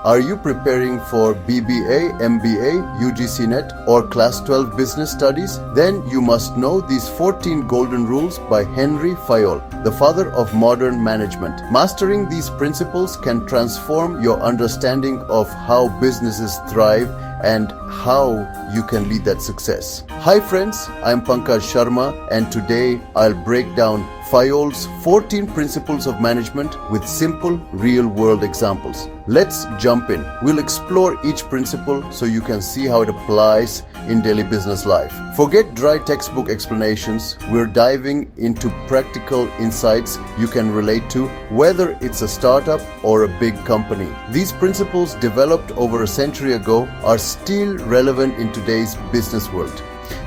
Are you preparing for BBA, MBA, UGC NET or Class 12 Business Studies? Then you must know these 14 golden rules by Henry Fayol, the father of modern management. Mastering these principles can transform your understanding of how businesses thrive and how you can lead that success. Hi friends, I'm Pankaj Sharma and today I'll break down Fayol's 14 principles of management with simple real-world examples. Let's jump in. We'll explore each principle so you can see how it applies in daily business life. Forget dry textbook explanations. We're diving into practical insights you can relate to, whether it's a startup or a big company. These principles, developed over a century ago, are still relevant in today's business world.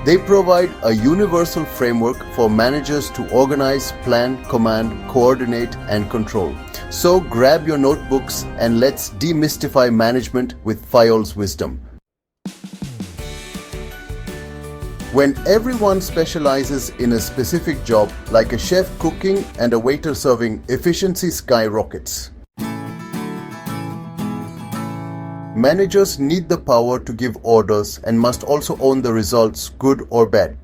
They provide a universal framework for managers to organize, plan, command, coordinate, and control. So grab your notebooks and let's demystify management with Fayol's wisdom. When everyone specializes in a specific job, like a chef cooking and a waiter serving, efficiency skyrockets. Managers need the power to give orders and must also own the results, good or bad.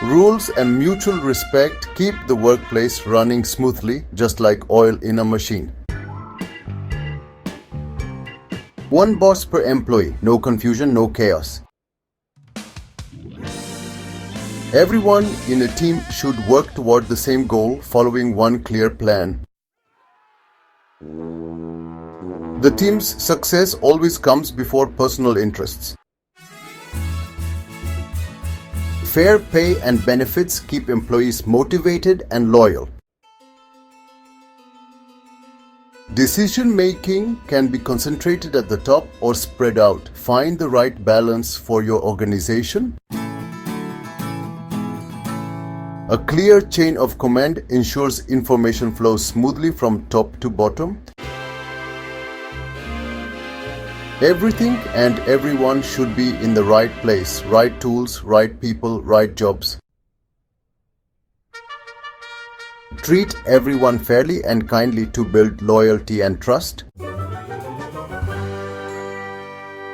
Rules and mutual respect keep the workplace running smoothly, just like oil in a machine. One boss per employee, no confusion, no chaos. Everyone in a team should work toward the same goal, following one clear plan. The team's success always comes before personal interests. Fair pay and benefits keep employees motivated and loyal. Decision-making can be concentrated at the top or spread out. Find the right balance for your organization. A clear chain of command ensures information flows smoothly from top to bottom. Everything and everyone should be in the right place, right tools, right people, right jobs. Treat everyone fairly and kindly to build loyalty and trust.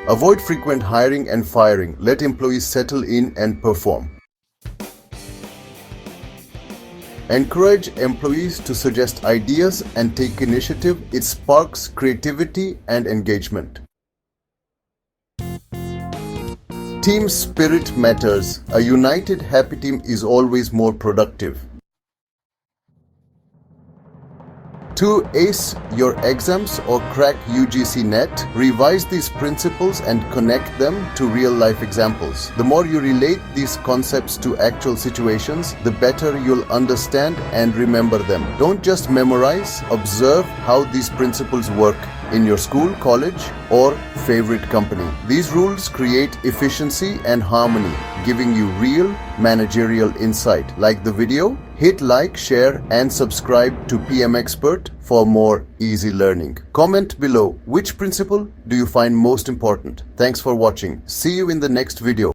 Avoid frequent hiring and firing. Let employees settle in and perform. Encourage employees to suggest ideas and take initiative. It sparks creativity and engagement. Team spirit matters. A united, happy team is always more productive. To ace your exams or crack UGC NET, revise these principles and connect them to real-life examples. The more you relate these concepts to actual situations, the better you'll understand and remember them. Don't just memorize, observe how these principles work in your school, college, or favorite company. These rules create efficiency and harmony, giving you real managerial insight. Like the video? Hit like, share, and subscribe to PM Expert for more easy learning. Comment below which principle do you find most important. Thanks for watching. See you in the next video.